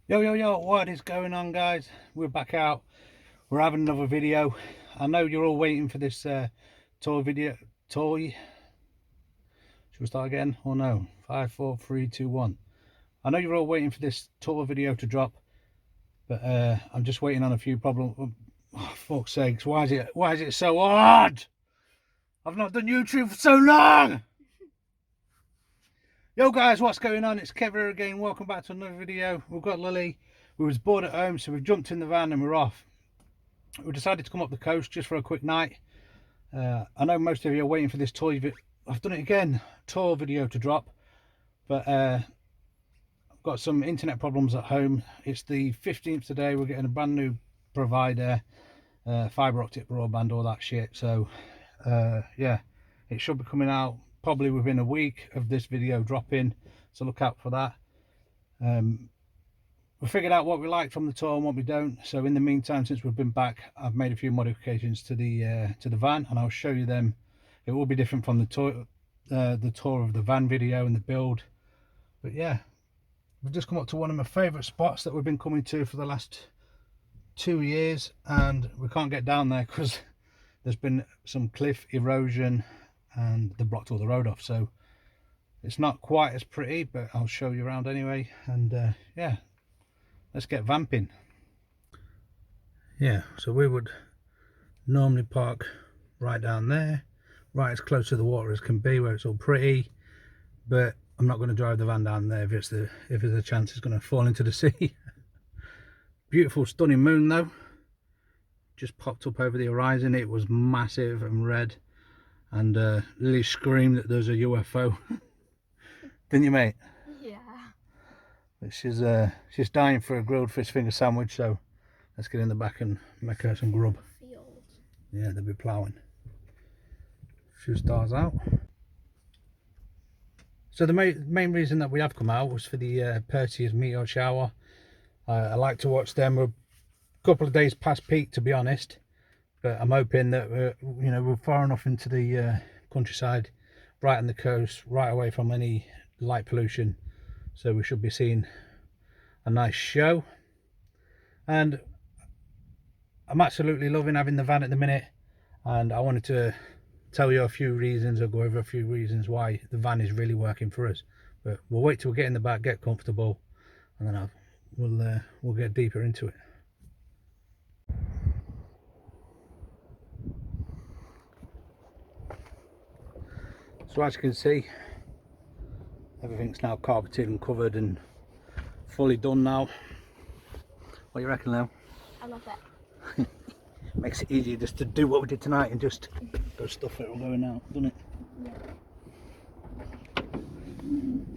Yo, what is going on, guys? We're back out. We're having another video. I know you're all waiting for this toy video. Should we start again? Oh no. 5, 4, 3, 2, 1. I know you're all waiting for this tour video to drop, but I'm just waiting on a few problems. Oh, fuck's sakes, why is it so hard? I've not done YouTube for so long. Yo guys, what's going on? It's Kev here again. Welcome back to another video. We've got Lily. We was bored at home, so we've jumped in the van and we're off. We decided to come up the coast just for a quick night. I know most of you are waiting for this toy video. I've done it again, tour video to drop, but I've got some internet problems at home. It's the 15th today. We're getting a brand new provider, fiber optic broadband, all that shit. So yeah, it should be coming out probably within a week of this video dropping, so look out for that. We figured out what we like from the tour and what we don't, so in the meantime, since we've been back, I've made a few modifications to the van, and I'll show you them. It will be different from the tour of the van video and the build. But yeah, we've just come up to one of my favorite spots that we've been coming to for the last 2 years, and we can't get down there because there's been some cliff erosion and they blocked all the road off, so it's not quite as pretty, but I'll show you around anyway. And yeah, let's get vamping. Yeah, so we would normally park right down there, right as close to the water as can be, where it's all pretty, but I'm not going to drive the van down there if there's a chance it's going to fall into the sea. Beautiful stunning moon though, just popped up over the horizon. It was massive and red, and Lily screamed that there's a UFO. Didn't you, mate? Yeah. But she's dying for a grilled fish finger sandwich, so let's get in the back and make her some grub. Field. Yeah, they'll be ploughing. Few stars out. So the main reason that we have come out was for the Perseus meteor shower. I like to watch them. We're a couple of days past peak, to be honest, but I'm hoping that we're far enough into the countryside, right on the coast, right away from any light pollution, so we should be seeing a nice show. And I'm absolutely loving having the van at the minute, and I wanted to tell you a few reasons, or go over a few reasons why the van is really working for us. But we'll wait till we get in the back, get comfortable, and then we'll get deeper into it. So as you can see, everything's now carpeted and covered and fully done now. What do you reckon, Lil? I love it. Makes it easier just to do what we did tonight and just go stuff it all going out, doesn't it? Yeah.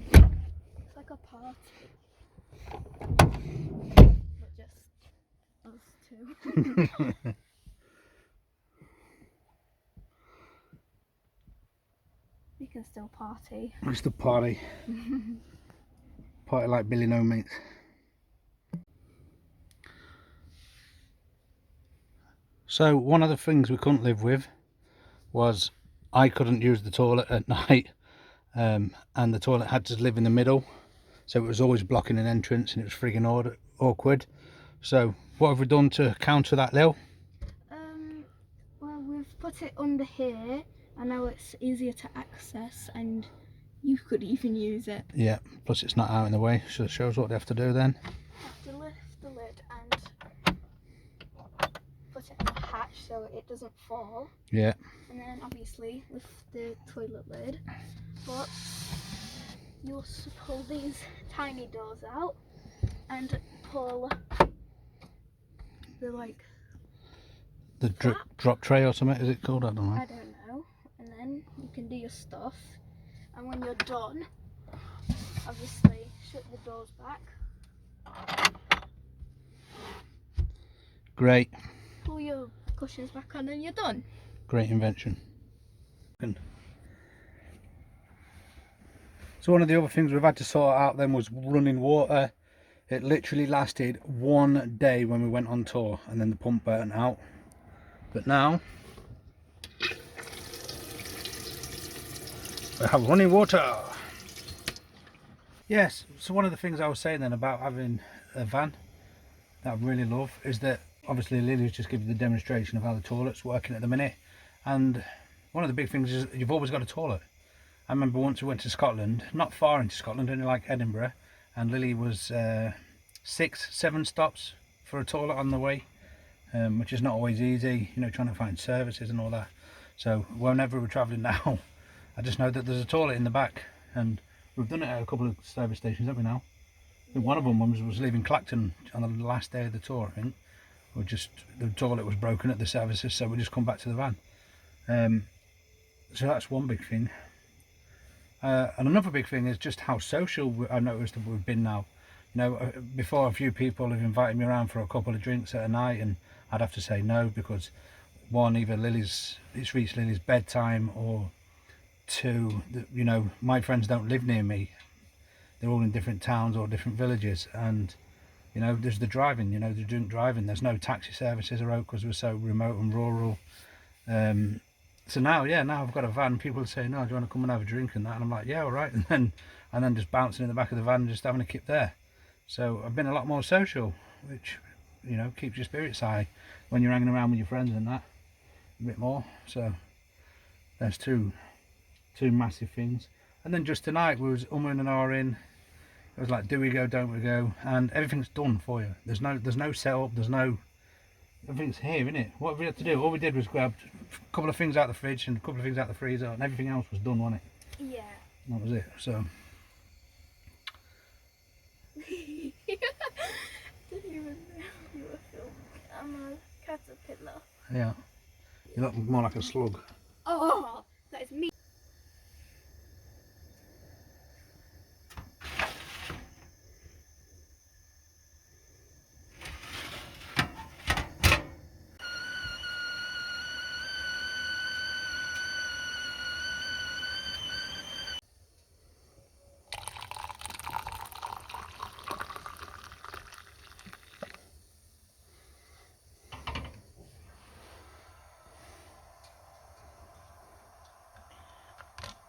It's like a party. But just us two. We can still party. It's the party. Party like Billy No Mates. So one of the things we couldn't live with was I couldn't use the toilet at night, and the toilet had to live in the middle, so it was always blocking an entrance and it was frigging awkward. So what have we done to counter that, Lil? Well, we've put it under here, and now it's easier to access, and you could even use it. Yeah, plus it's not out in the way, so it shows what they have to do then. You have to lift the lid and put it in the hatch so it doesn't fall. Yeah. And then obviously lift the toilet lid, but you'll pull these tiny doors out and pull the drop tray or something, is it called? I don't know. I don't know. And then you can do your stuff, and when you're done, obviously shut the doors back. Great. Pull your cushions back on and you're done. Great invention. So one of the other things we've had to sort out then was running water. It literally lasted 1 day when we went on tour, and then the pump burnt out. But now we have running water. Yes, so one of the things I was saying then about having van that I really love is that obviously Lily's just given you the demonstration of how the toilet's working at the minute, and one of the big things is you've always got a toilet. I remember once we went to Scotland, not far into Scotland, only like Edinburgh, and Lily was 6-7 stops for a toilet on the way, which is not always easy, you know, trying to find services and all that. So whenever we're travelling now, I just know that there's a toilet in the back, and we've done it at a couple of service stations, haven't we now? I think one of them was leaving Clacton on the last day of the tour, I think. The toilet was broken at the services, so we just come back to the van. So that's one big thing. And another big thing is just how social I noticed that we've been now. You know, before a few people have invited me around for a couple of drinks at a night, and I'd have to say no because one, either it's reached Lily's bedtime, or two, you know, my friends don't live near me. They're all in different towns or different villages, and you know, there's the driving. You know, the drink driving. There's no taxi services around because we're so remote and rural. So now I've got a van. People say, "No, do you want to come and have a drink?" and that, and I'm like, "Yeah, all right." And then just bouncing in the back of the van and just having a kip there. So I've been a lot more social, which, you know, keeps your spirits high when you're hanging around with your friends and that a bit more. So there's two massive things. And then just tonight we was and ahhing. It was like, do we go, don't we go? And everything's done for you. There's no setup, everything's here, isn't it? What we had to do, all we did was grab a couple of things out of the fridge and a couple of things out of the freezer, and everything else was done, wasn't it? Yeah. That was it. So Didn't even know you were filming. I'm a caterpillar. yeah, you look more like a slug. Oh, that is me.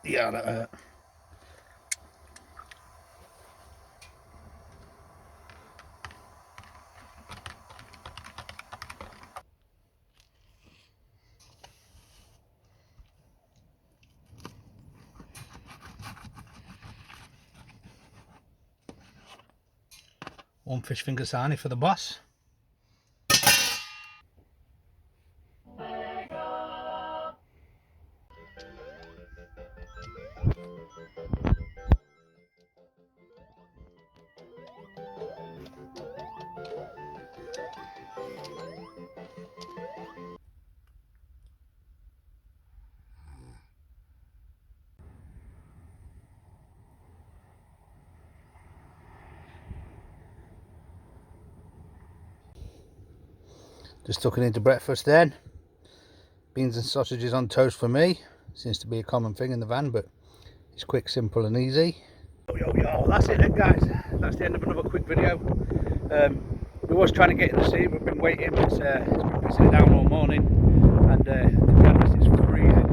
Yeah, that hurt. One fish finger sarnie for the boss. Just tucking into breakfast then. Beans and sausages on toast for me. Seems to be a common thing in the van, but it's quick, simple and easy. Yo, that's it then guys. That's the end of another quick video. We was trying to get in the sea, we've been waiting, it's been pissing down all morning, and to be honest it's freezing.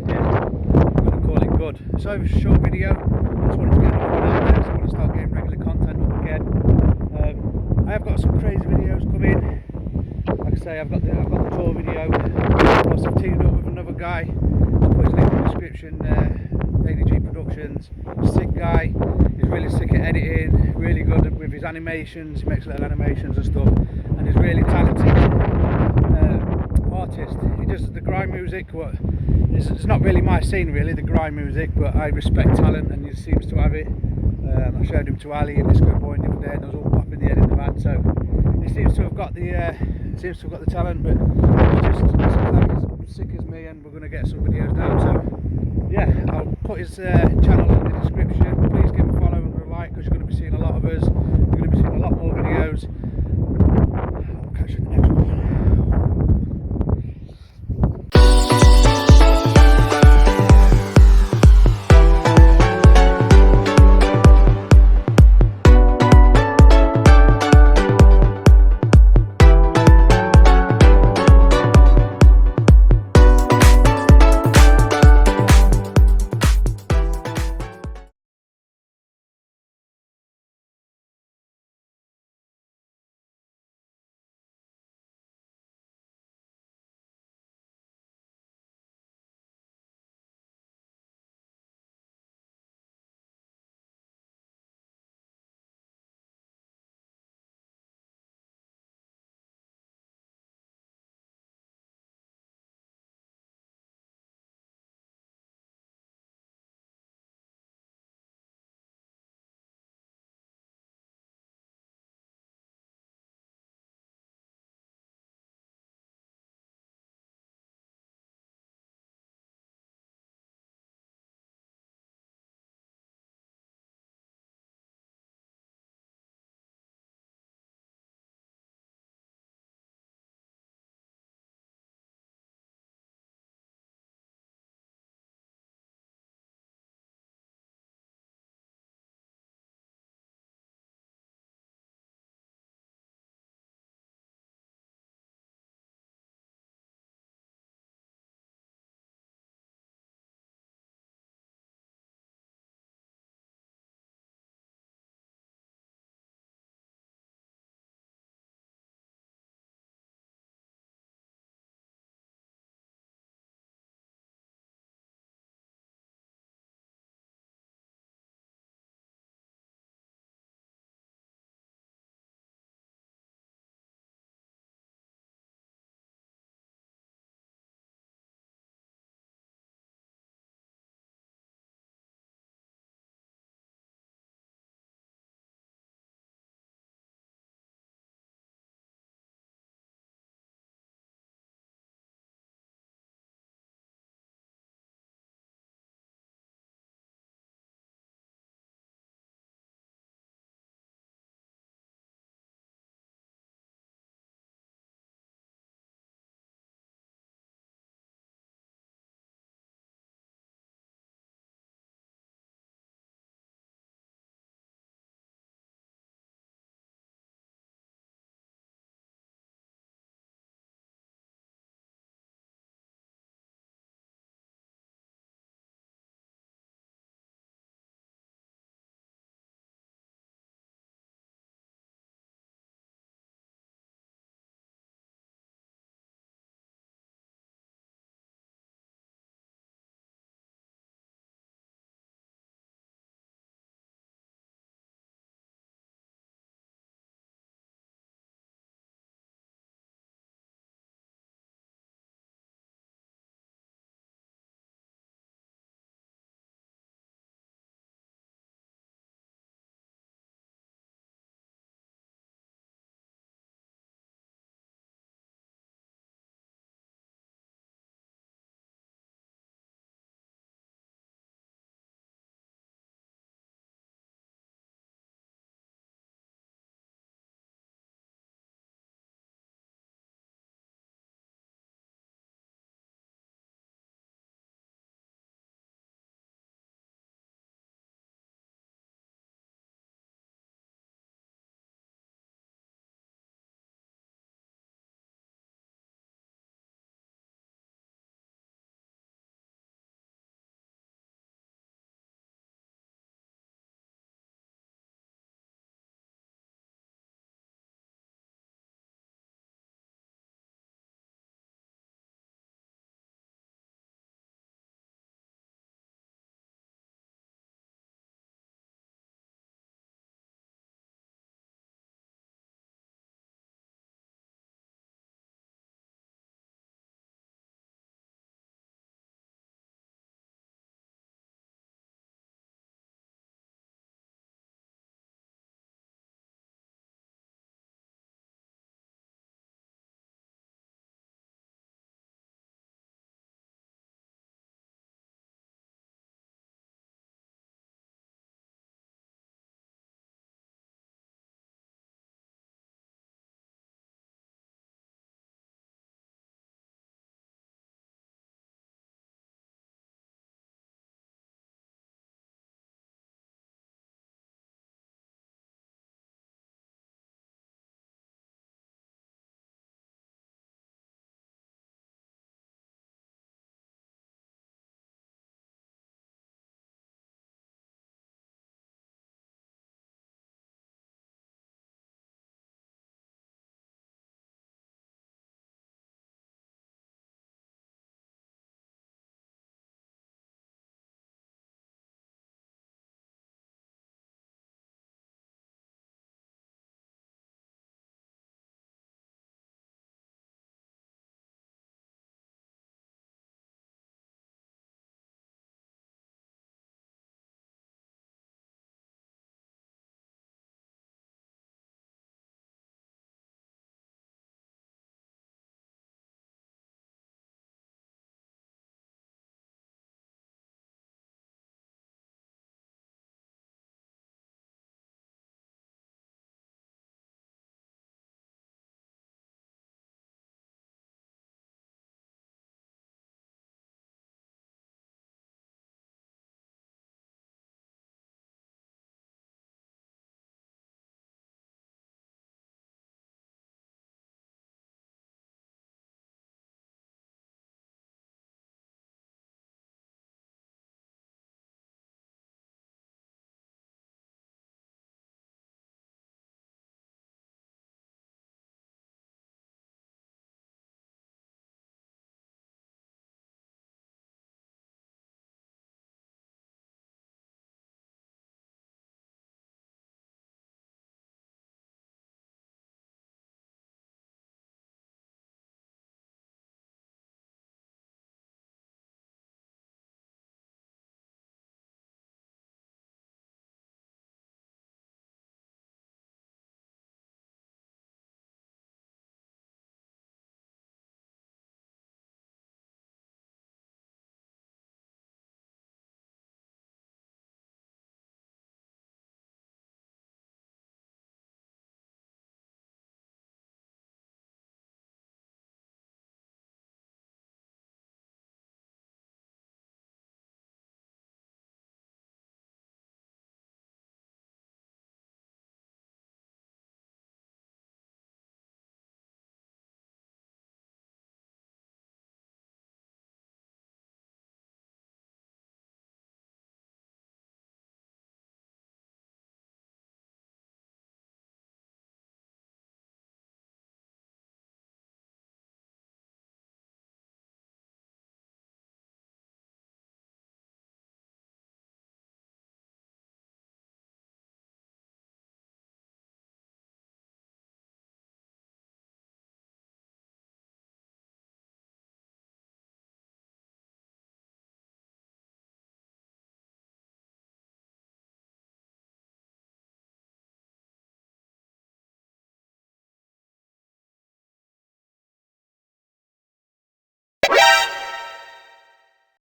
Yeah, I'm going to call it good. So it was a short video, I just wanted to get another one out there, so I want to start getting regular content up again. I have got some crazy videos coming. Like I say, I've got the tour video. Plus I've teamed up with another guy. I'll put his link in the description. Daily G Productions. Sick guy. He's really sick at editing. Really good with his animations. He makes little animations and stuff. And he's really talented artist. He does the grime music. It's not really my scene, really, the grime music. But I respect talent, and he seems to have it. I showed him to Ali and Disco Boy the other day, and I was all popping the head in the van. So he seems to have got the talent, but he's just as sick as me, and we're going to get some videos down. So yeah, I'll put his channel in the description. Please give him a follow and a like, because you're going to be seeing a lot of us. You're going to be seeing a lot more videos.